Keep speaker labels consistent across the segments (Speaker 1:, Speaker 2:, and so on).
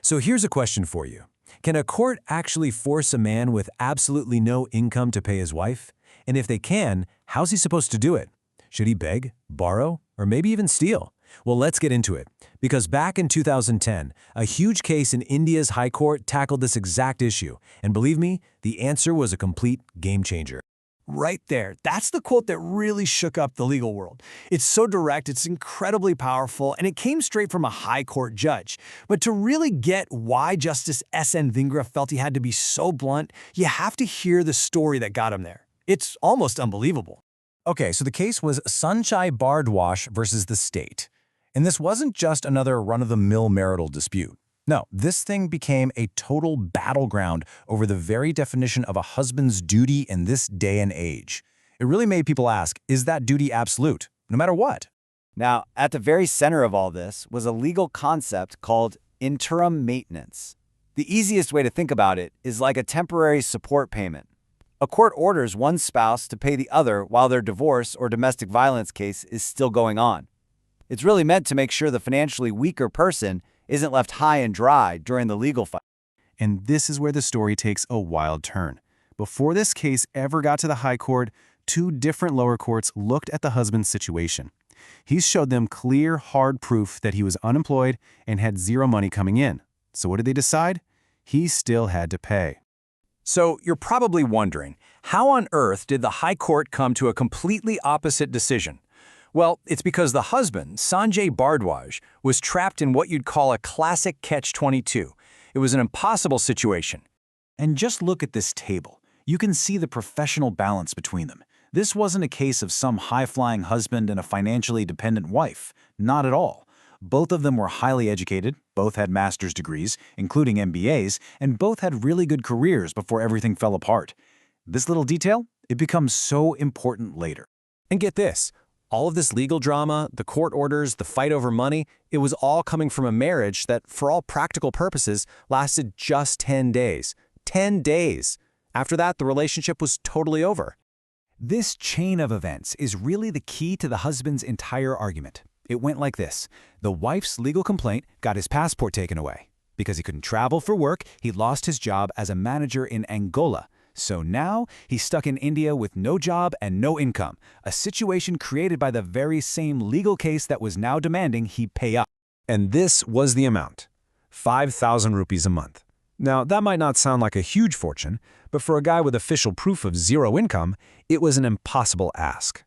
Speaker 1: So here's a question for you. Can a court actually force a man with absolutely no income to pay his wife? And if they can, how's he supposed to do it? Should he beg, borrow, or maybe even steal? Well, let's get into it. Because back in 2010, a huge case in India's High Court tackled this exact issue. And believe me, the answer was a complete game changer.
Speaker 2: Right there. That's the quote that really shook up the legal world. It's so direct, it's incredibly powerful, and it came straight from a high court judge. But to really get why Justice S.N. Dhingra felt he had to be so blunt, you have to hear the story that got him there. It's almost unbelievable.
Speaker 3: Okay, so the case was Sanjay Bhardwaj versus the state. And this wasn't just another run-of-the-mill marital dispute. No, this thing became a total battleground over the very definition of a husband's duty in this day and age. It really made people ask, is that duty absolute, no matter what?
Speaker 4: Now, at the very center of all this was a legal concept called interim maintenance. The easiest way to think about it is like a temporary support payment. A court orders one spouse to pay the other while their divorce or domestic violence case is still going on. It's really meant to make sure the financially weaker person isn't left high and dry during the legal fight.
Speaker 5: And this is where the story takes a wild turn. Before this case ever got to the High Court, two different lower courts looked at the husband's situation. He showed them clear, hard proof that he was unemployed and had zero money coming in. So what did they decide? He still had to pay.
Speaker 3: So you're probably wondering, how on earth did the High Court come to a completely opposite decision? Well, it's because the husband, Sanjay Bhardwaj, was trapped in what you'd call a classic catch-22. It was an impossible situation.
Speaker 5: And just look at this table. You can see the professional balance between them. This wasn't a case of some high-flying husband and a financially dependent wife. Not at all. Both of them were highly educated, both had master's degrees, including MBAs, and both had really good careers before everything fell apart. This little detail, it becomes so important later.
Speaker 1: And get this. All of this legal drama, the court orders, the fight over money, it was all coming from a marriage that, for all practical purposes, lasted just 10 days. 10 days! After that, the relationship was totally over.
Speaker 3: This chain of events is really the key to the husband's entire argument. It went like this. The wife's legal complaint got his passport taken away. Because he couldn't travel for work, he lost his job as a manager in Angola. So now, he's stuck in India with no job and no income, a situation created by the very same legal case that was now demanding he pay up.
Speaker 1: And this was the amount. 5,000 rupees a month. Now, that might not sound like a huge fortune, but for a guy with official proof of zero income, it was an impossible ask.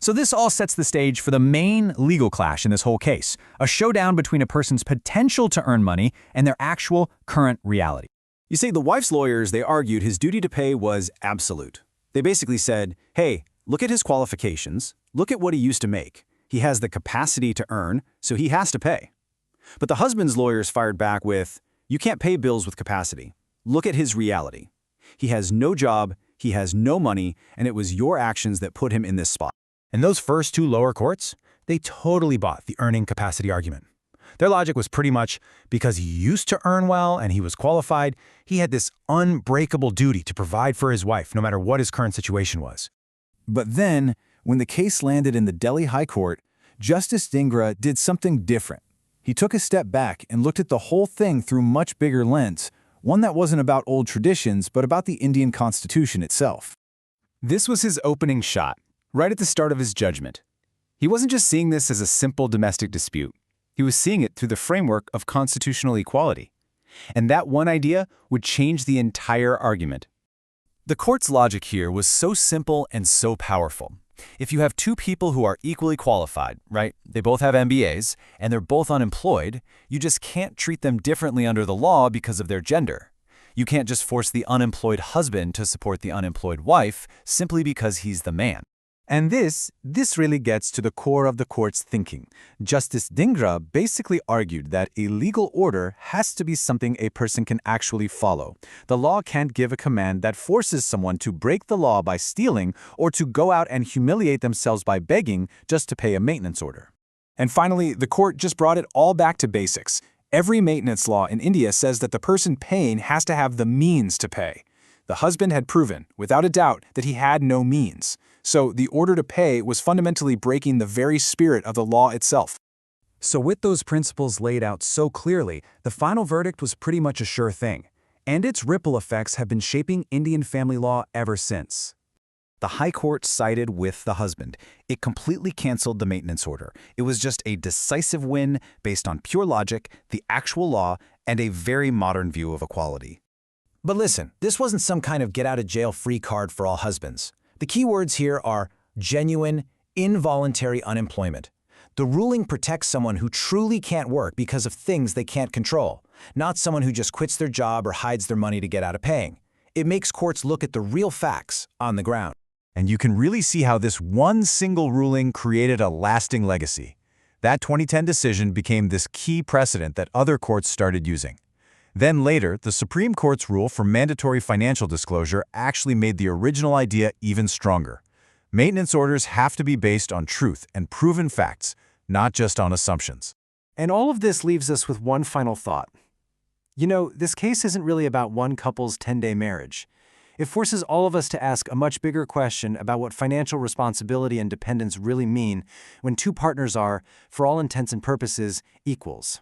Speaker 3: So this all sets the stage for the main legal clash in this whole case, a showdown between a person's potential to earn money and their actual current reality.
Speaker 1: You see, the wife's lawyers, they argued his duty to pay was absolute. They basically said, hey, look at his qualifications, look at what he used to make. He has the capacity to earn, so he has to pay. But the husband's lawyers fired back with, you can't pay bills with capacity. Look at his reality. He has no job, he has no money, and it was your actions that put him in this spot.
Speaker 3: And those first two lower courts, they totally bought the earning capacity argument. Their logic was pretty much, because he used to earn well and he was qualified, he had this unbreakable duty to provide for his wife, no matter what his current situation was.
Speaker 5: But then, when the case landed in the Delhi High Court, Justice Dhingra did something different. He took a step back and looked at the whole thing through a much bigger lens, one that wasn't about old traditions, but about the Indian Constitution itself.
Speaker 3: This was his opening shot, right at the start of his judgment. He wasn't just seeing this as a simple domestic dispute. He was seeing it through the framework of constitutional equality. And that one idea would change the entire argument.
Speaker 1: The court's logic here was so simple and so powerful. If you have two people who are equally qualified, right, they both have MBAs, and they're both unemployed, you just can't treat them differently under the law because of their gender. You can't just force the unemployed husband to support the unemployed wife simply because he's the man.
Speaker 3: And this really gets to the core of the court's thinking. Justice Dhingra basically argued that a legal order has to be something a person can actually follow. The law can't give a command that forces someone to break the law by stealing or to go out and humiliate themselves by begging just to pay a maintenance order. And finally, the court just brought it all back to basics. Every maintenance law in India says that the person paying has to have the means to pay. The husband had proven, without a doubt, that he had no means. So the order to pay was fundamentally breaking the very spirit of the law itself.
Speaker 2: So with those principles laid out so clearly, the final verdict was pretty much a sure thing. And its ripple effects have been shaping Indian family law ever since.
Speaker 1: The High Court sided with the husband. It completely canceled the maintenance order. It was just a decisive win based on pure logic, the actual law, and a very modern view of equality.
Speaker 5: But listen, this wasn't some kind of get-out-of-jail-free card for all husbands. The key words here are genuine, involuntary unemployment. The ruling protects someone who truly can't work because of things they can't control, not someone who just quits their job or hides their money to get out of paying. It makes courts look at the real facts on the ground.
Speaker 3: And you can really see how this one single ruling created a lasting legacy. That 2010 decision became this key precedent that other courts started using. Then later, the Supreme Court's rule for mandatory financial disclosure actually made the original idea even stronger. Maintenance orders have to be based on truth and proven facts, not just on assumptions.
Speaker 2: And all of this leaves us with one final thought. You know, this case isn't really about one couple's 10-day marriage. It forces all of us to ask a much bigger question about what financial responsibility and dependence really mean when two partners are, for all intents and purposes, equals.